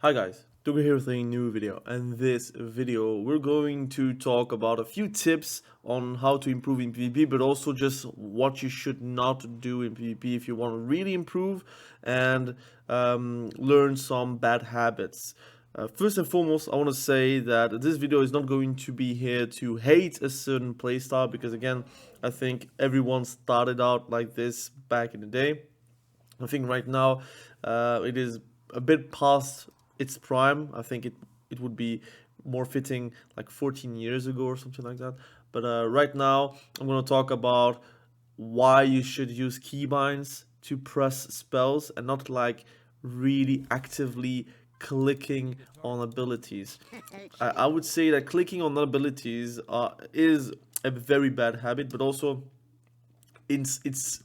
Hi guys, Duga here with a new video, and this video we're going to talk about a few tips on how to improve in PvP, but also just what you should not do in PvP if you want to really improve and learn some bad habits. First and foremost, I want to say that this video is not going to be here to hate a certain playstyle, because again, I think everyone started out like this back in the day. I think right now it is a bit past its prime. I think it would be more fitting like 14 years ago or something like that. But right now I'm going to talk about why you should use keybinds to press spells and not like really actively clicking on abilities. I would say that clicking on abilities is a very bad habit, but also it's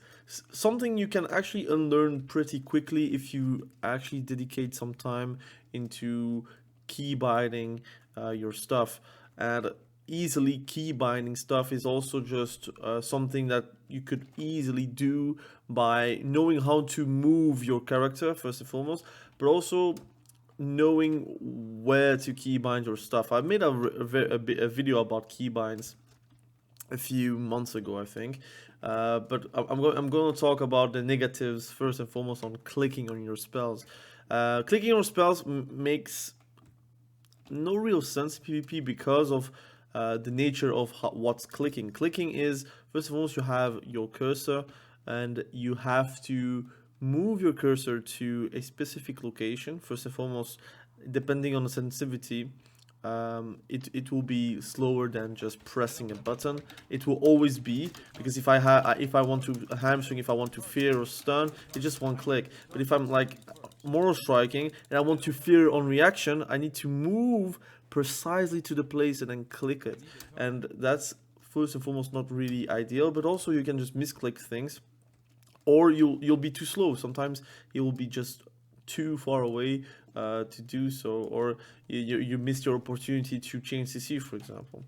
something you can actually unlearn pretty quickly if you actually dedicate some time into key binding your stuff. And easily key binding stuff is also just something that you could easily do by knowing how to move your character first and foremost, but also knowing where to keybind your stuff. I made a video about keybinds a few months ago, I think. But I'm going to talk about the negatives first and foremost on clicking on your spells. Clicking on spells makes no real sense in PvP because of the nature of what's clicking. Clicking is, first and foremost, you have your cursor and you have to move your cursor to a specific location. First and foremost, depending on the sensitivity, it will be slower than just pressing a button. It will always be, because if I want to hamstring, if I want to fear or stun, it's just one click. But if I'm like moral striking and I want to fear on reaction, I need to move precisely to the place and then click it. And that's first and foremost not really ideal, but also you can just misclick things, or you'll be too slow. Sometimes it will be just too far away to do so, or you missed your opportunity to change CC, for example.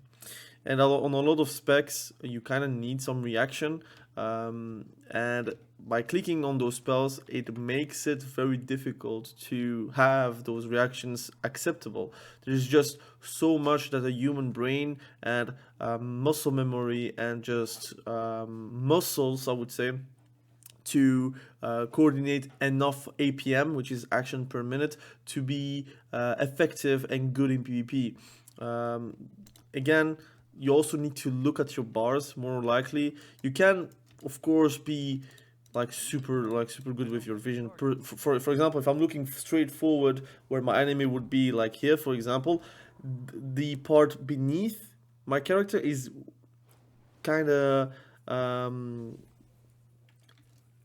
And on a lot of specs, you kind of need some reaction, and by clicking on those spells, it makes it very difficult to have those reactions acceptable. There's just so much that a human brain and muscle memory and just muscles, I would say, to coordinate enough APM, which is action per minute, to be effective and good in PvP. Again, you also need to look at your bars more likely. You can, of course, be super good with your vision. For example, if I'm looking straight forward where my enemy would be, like here, for example, the part beneath my character is kind of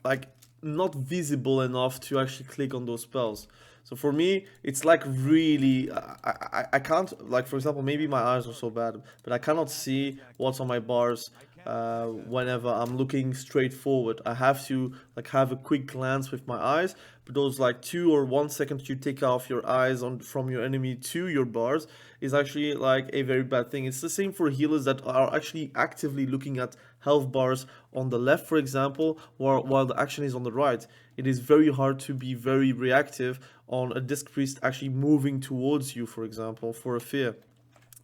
like not visible enough to actually click on those spells. So for me, it's like really, I can't, like for example, maybe my eyes are so bad, but I cannot see what's on my bars whenever I'm looking straight forward. I have to like have a quick glance with my eyes, but those like 2 or 1 seconds you take off your eyes from your enemy to your bars is actually like a very bad thing. It's the same for healers that are actually actively looking at health bars on the left, for example, while the action is on the right. It is very hard to be very reactive on a disc priest actually moving towards you, for example, for a fear,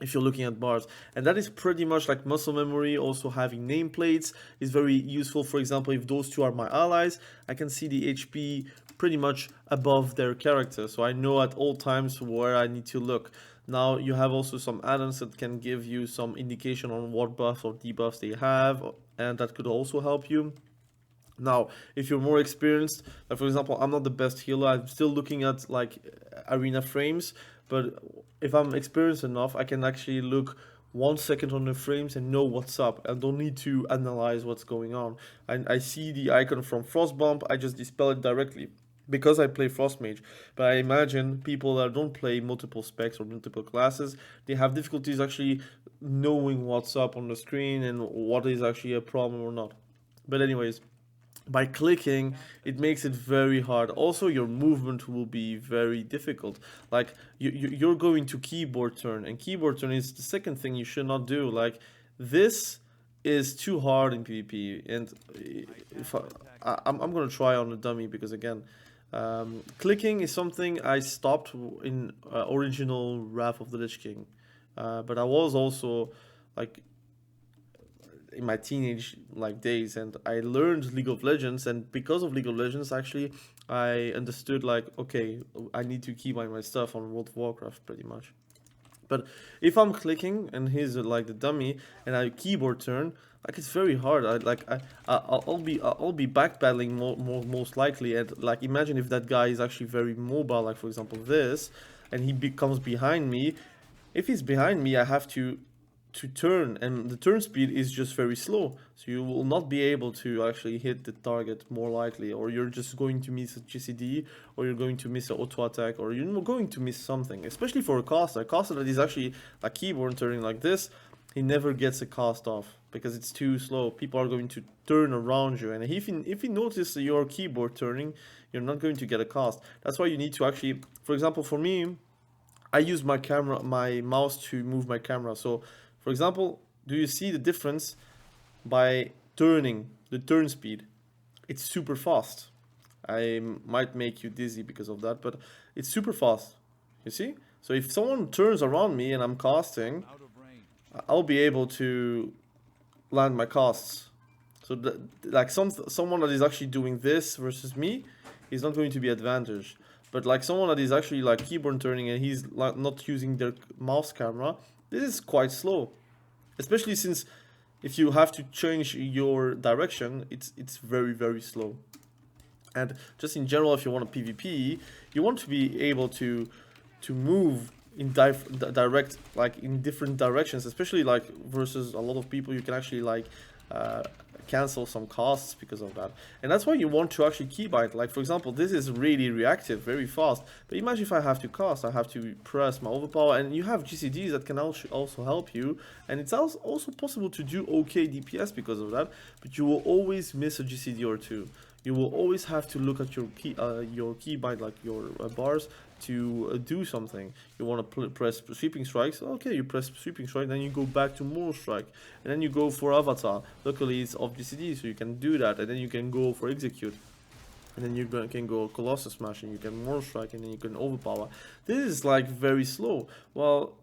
if you're looking at bars. And that is pretty much like muscle memory. Also having nameplates is very useful. For example, if those two are my allies, I can see the HP pretty much above their character, so I know at all times where I need to look. Now you have also some add-ons that can give you some indication on what buffs or debuffs they have, and that could also help you. Now, if you're more experienced, like for example, I'm not the best healer, I'm still looking at like arena frames, but if I'm experienced enough, I can actually look 1 second on the frames and know what's up, and don't need to analyze what's going on. I see the icon from Frostbomb, I just dispel it directly, because I play Frost Mage. But I imagine people that don't play multiple specs or multiple classes, they have difficulties actually knowing what's up on the screen and what is actually a problem or not. But anyways, by clicking, it makes it very hard. Also, your movement will be very difficult. Like you're going to keyboard turn, and keyboard turn is the second thing you should not do. Like this is too hard in PvP, and if I'm gonna try on a dummy, because again, Clicking is something I stopped in original Wrath of the Lich King, but I was also like in my teenage like days, and I learned League of Legends, and because of League of Legends, actually, I understood like, okay, I need to keep my stuff on World of Warcraft pretty much. But if I'm clicking and here's like the dummy and I keyboard turn, like it's very hard. I'll be backpedaling most likely. And like imagine if that guy is actually very mobile, like for example this, and he comes behind me. If he's behind me, I have to turn, and the turn speed is just very slow, so you will not be able to actually hit the target more likely, or you're just going to miss a GCD, or you're going to miss an auto attack, or you're going to miss something, especially for a caster that is actually a keyboard turning like this. He never gets a cast off because it's too slow. People are going to turn around you, and if you notice your keyboard turning, you're not going to get a cast. That's why you need to actually, for example, for me, I use my mouse to move my camera. So, for example, do you see the difference by turning, the turn speed? It's super fast. I might make you dizzy because of that, but it's super fast. You see? So if someone turns around me and I'm casting, I'll be able to land my casts. So like someone that is actually doing this versus me is not going to be advantaged. But like someone that is actually like keyboard turning and he's like not using their mouse camera, this is quite slow. Especially since if you have to change your direction, it's very, very slow. And just in general, if you want a PvP, you want to be able to move in direct, like in different directions, especially like versus a lot of people, you can actually like cancel some costs because of that. And that's why you want to actually keybind. Like for example, this is really reactive, very fast, but imagine if I have to cast, I have to press my overpower, and you have GCDs that can also help you, and it's also possible to do okay DPS because of that, but you will always miss a GCD or two. You will always have to look at your keybind, like your bars, to do something. You want to press sweeping strikes, okay, you press sweeping strike, then you go back to more strike, and then you go for avatar. Luckily it's off GCD, so you can do that, and then you can go for execute, and then you can go colossus smash, and you can more strike, and then you can overpower. This is like very slow. Well,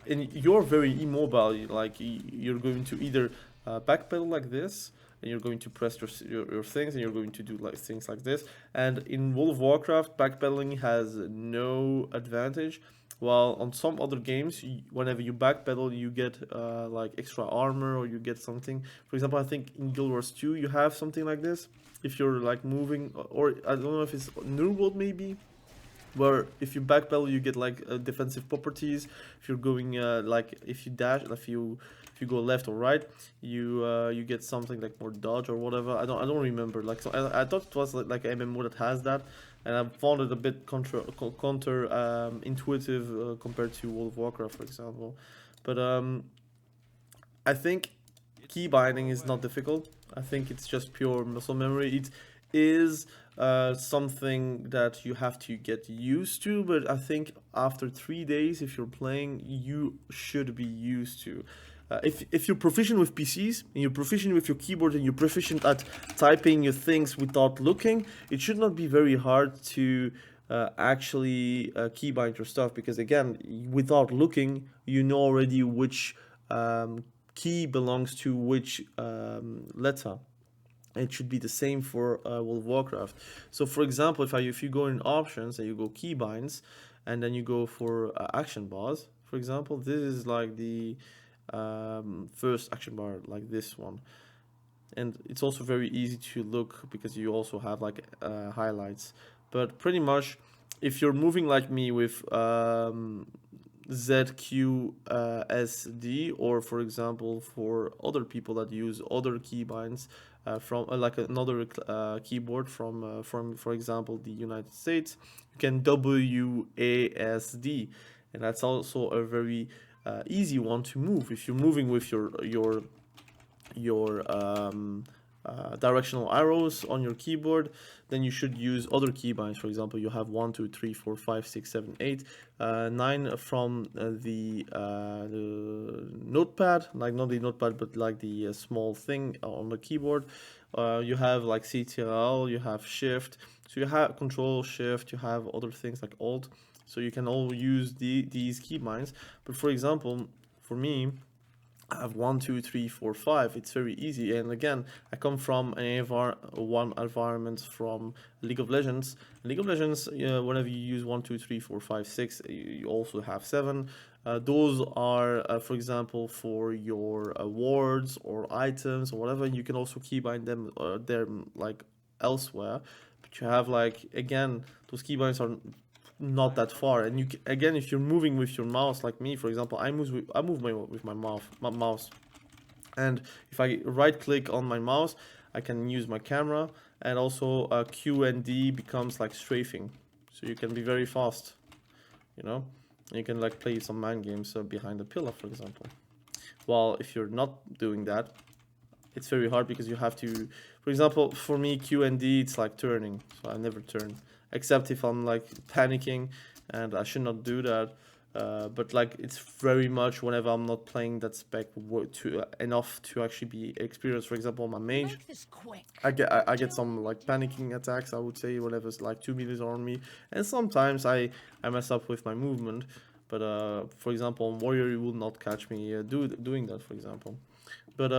and you're very immobile, like you're going to either backpedal like this, and you're going to press your things, and you're going to do like things like this. And in World of Warcraft, backpedaling has no advantage, while on some other games, whenever you backpedal, you get like extra armor, or you get something. For example, I think in Guild Wars 2 you have something like this. If you're like moving, or I don't know if it's New World maybe, where if you backpedal you get like defensive properties. If you're going like if you dash, if you go left or right, you get something like more dodge or whatever. I don't remember. Like, so I thought it was like an MMO that has that, and I found it a bit counter intuitive compared to World of Warcraft, for example. But I think key binding is not difficult. I think it's just pure muscle memory. It is something that you have to get used to, but I think after 3 days, if you're playing, you should be used to. If you're proficient with PCs, and you're proficient with your keyboard, and you're proficient at typing your things without looking, it should not be very hard to actually keybind your stuff, because again, without looking, you know already which key belongs to which letter. It should be the same for World of Warcraft. So for example, if you go in options and you go keybinds, and then you go for action bars, for example, this is like the first action bar, like this one, and it's also very easy to look because you also have like highlights. But pretty much, if you're moving like me with ZQSD, or for example for other people that use other keybinds from like another keyboard from for example the United States, you can WASD, and that's also a very easy one to move. If you're moving with your directional arrows on your keyboard, then you should use other keybinds. For example, you have 1, 2, 3, 4, 5, 6, 7, 8, 9 from the notepad, like not the notepad, but like the small thing on the keyboard. You have like CTRL, you have shift, so you have control shift, you have other things like alt, so you can all use these keybinds. But for example, for me, I have 1, 2, 3, 4, 5. It's very easy. And again, I come from one environment from League of Legends. League of Legends, whenever you use 1, 2, 3, 4, 5, 6, you also have 7. Those are, for example, for your wards or items or whatever. You can also keybind them there like elsewhere. But you have like, again, those keybinds are not that far, and again, if you're moving with your mouse like me, for example, I move with my mouse, and if I right click on my mouse, I can use my camera, and also Q and D becomes like strafing, so you can be very fast, you know. You can like play some man games behind a pillar, for example. While if you're not doing that, it's very hard because you have to, for example, for me, Q and D, it's like turning, so I never turn. Except if I'm like panicking, and I should not do that. But like it's very much whenever I'm not playing that spec enough to actually be experienced. For example, my mage, I get some like panicking attacks, I would say, whenever it's like 2 meters on me, and sometimes I mess up with my movement. But for example, on warrior, you will not catch me doing that, for example. But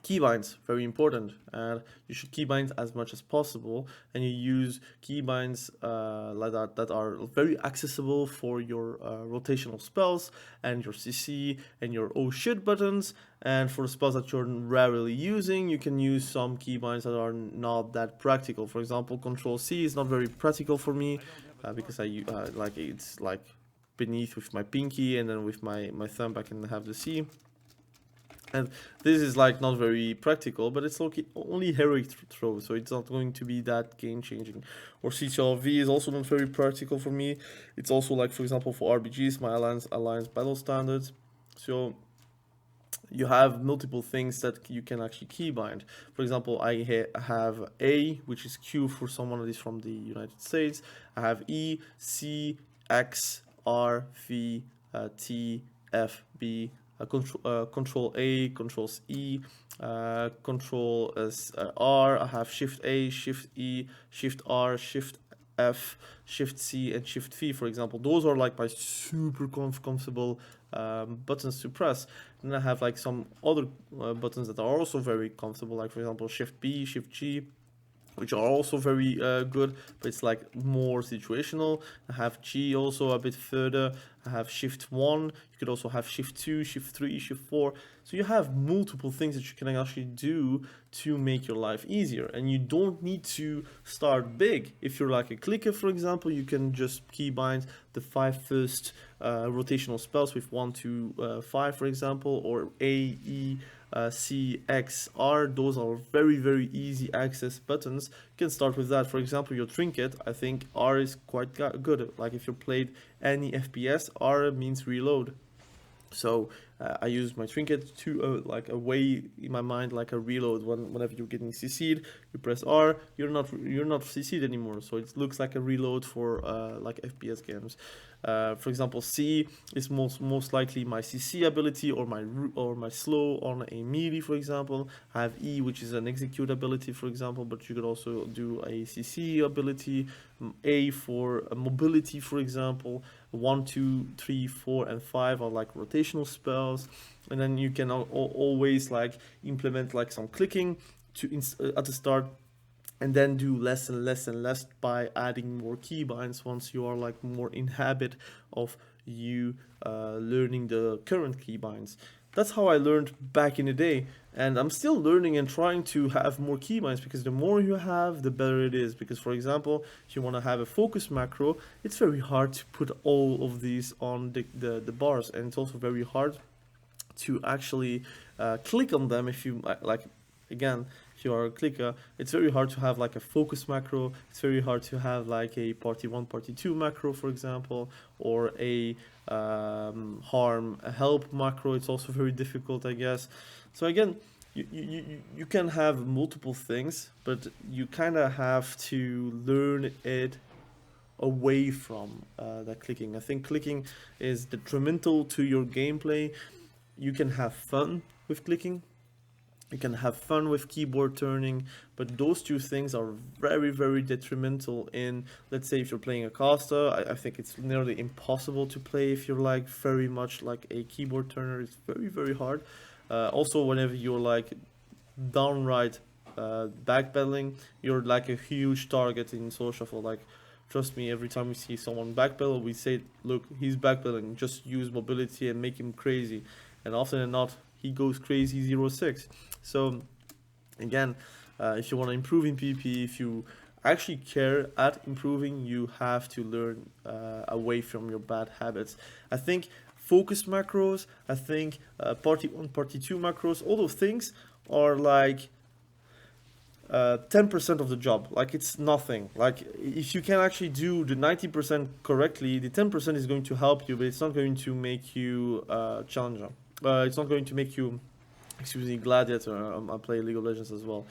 keybinds, very important, and you should keybind as much as possible, and you use keybinds like that are very accessible for your rotational spells and your CC and your oh shit buttons. And for the spells that you're rarely using, you can use some keybinds that are not that practical. For example, Control C is not very practical for me because I like it's like beneath with my pinky, and then with my thumb I can have the C. And this is like not very practical, but it's only heroic throw, so it's not going to be that game changing. Or CTRL-V is also not very practical for me. It's also like, for example, for RBGs, my alliance battle standards. So you have multiple things that you can actually keybind. For example, I have A, which is Q for someone that is from the United States. I have E, C, X, R, V, T, F, B. Control A, Controls E, Control R. I have Shift A, Shift E, Shift R, Shift F, Shift C, and Shift V, for example. Those are like my super comfortable buttons to press. Then I have like some other buttons that are also very comfortable, like for example Shift B, Shift G, which are also very good, but it's like more situational. I have G also a bit further. I have Shift 1. You could also have Shift 2, Shift 3, Shift 4. So you have multiple things that you can actually do to make your life easier. And you don't need to start big. If you're like a clicker, for example, you can just keybind the 5 first rotational spells with 1, 2, 5, for example, or A, E, C, X, R. Those are very, very easy access buttons. You can start with that. For example, your trinket, I think R is quite good. Like if you played any FPS, R means reload. So I use my trinket to like a way in my mind like a reload. Whenever you're getting CC'd, you press R, you're not CC'd anymore. So it looks like a reload for like FPS games. For example, C is most likely my CC ability or my slow on a melee, for example. I have E, which is an execute ability, for example, but you could also do a CC ability. A for mobility, for example. 1, 2, 3, 4, and 5 are like rotational spells, and then you can always like implement like some clicking at the start, and then do less and less and less by adding more keybinds once you are like more in habit of you learning the current keybinds. That's how I learned back in the day, and I'm still learning and trying to have more keybinds, because the more you have, the better it is. Because for example, if you want to have a focus macro, it's very hard to put all of these on the bars, and it's also very hard to actually click on them. If you like, again, if you are a clicker, it's very hard to have like a focus macro. It's very hard to have like a party 1, party 2 macro, for example, or a harm a help macro. It's also very difficult, I guess. So again, you can have multiple things, but you kind of have to learn it away from that clicking. I think clicking is detrimental to your gameplay. You can have fun with clicking, You can have fun with keyboard turning, but those two things are very detrimental in, let's say, if you're playing a caster. I think it's nearly impossible to play if you're like very much like a keyboard turner. It's very hard. Also, whenever you're like downright backpedaling, you're like a huge target in Soul Shuffle. Like, trust me, every time we see someone backpedal, we say, look, he's backpedaling, just use mobility and make him crazy. And often than not, he goes crazy 0-6. So again, if you want to improve in PvP, if you actually care at improving, you have to learn away from your bad habits. I think focus macros, I think party 1, party 2 macros, all those things are like 10% of the job. Like, it's nothing. Like, if you can actually do the 90% correctly, the 10% is going to help you, but it's not going to make you challenger. It's not going to make you, excuse me, gladiator. I play League of Legends as well.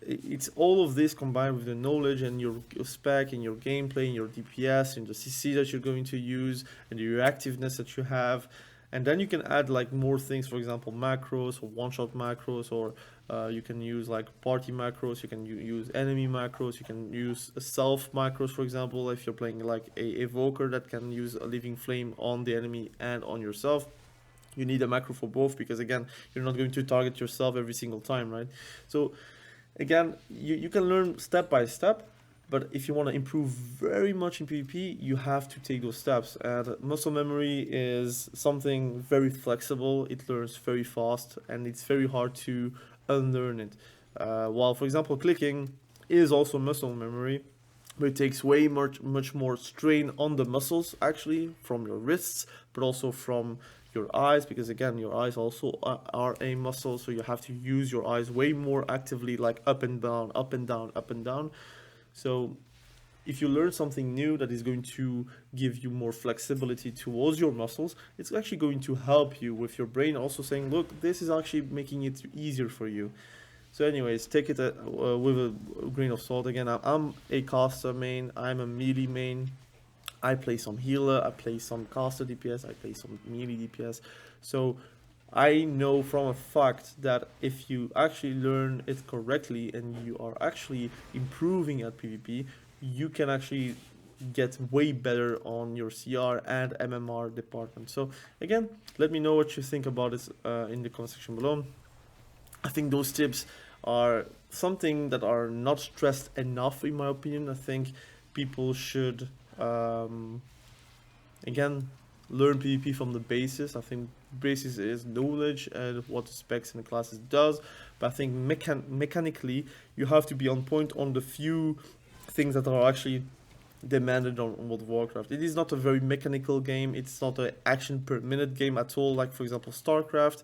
It's all of this combined with the knowledge and your spec and your gameplay and your DPS and the CC that you're going to use and the reactiveness that you have. And then you can add like more things, for example, macros or one-shot macros, or you can use like party macros, you can use enemy macros, you can use self macros, for example, if you're playing like a evoker that can use a living flame on the enemy and on yourself. You need a macro for both, because again, you're not going to target yourself every single time, right? So again, you can learn step by step. But if you want to improve very much in PvP, you have to take those steps. And muscle memory is something very flexible. It learns very fast, and it's very hard to unlearn it. While, for example, clicking is also muscle memory, but it takes way much more strain on the muscles, actually, from your wrists, but also from your eyes, because again, your eyes also are a muscle, so you have to use your eyes way more actively, like up and down, up and down, up and down. So if you learn something new that is going to give you more flexibility towards your muscles, it's actually going to help you with your brain also saying, look, this is actually making it easier for you. So anyways, take it with a grain of salt. Again, I'm a caster main, I'm a melee main. I play some healer, I play some caster DPS, I play some melee DPS. So I know from a fact that if you actually learn it correctly and you are actually improving at PvP, you can actually get way better on your CR and MMR department. So again, let me know what you think about this in the comment section below. I think those tips are something that are not stressed enough, in my opinion. I think people should, again, learn PvP from the basis. I think basis is knowledge and what the specs and the classes does, but I think mechanically you have to be on point on the few things that are actually demanded on World of Warcraft. It is not a very mechanical game, it's not an action per minute game at all, like for example StarCraft.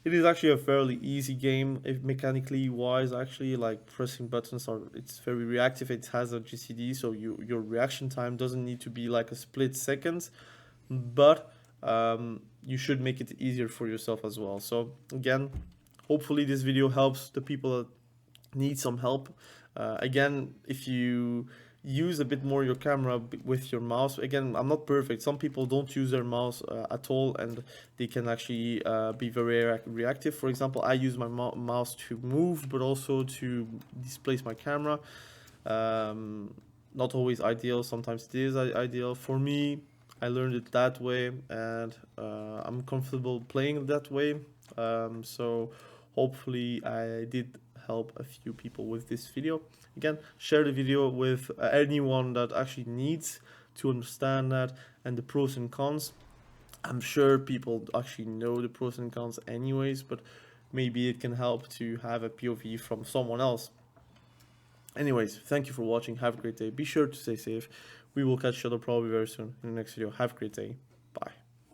It is actually a fairly easy game, if mechanically wise, actually, like pressing buttons it's very reactive, it has a GCD, so your reaction time doesn't need to be like a split second, but you should make it easier for yourself as well. So again, hopefully this video helps the people that need some help. Again, if you use a bit more your camera with your mouse, again, I'm not perfect, some people don't use their mouse at all, and they can actually be very reactive. For example, I use my mouse to move, but also to displace my camera. Not always ideal, sometimes it is ideal. For me, I learned it that way, and I'm comfortable playing that way. So hopefully I did help a few people with this video. Again, share the video with anyone that actually needs to understand that and the pros and cons. I'm sure people actually know the pros and cons anyways, but maybe it can help to have a POV from someone else. Anyways, thank you for watching. Have a great day. Be sure to stay safe. We will catch each other probably very soon in the next video. Have a great day.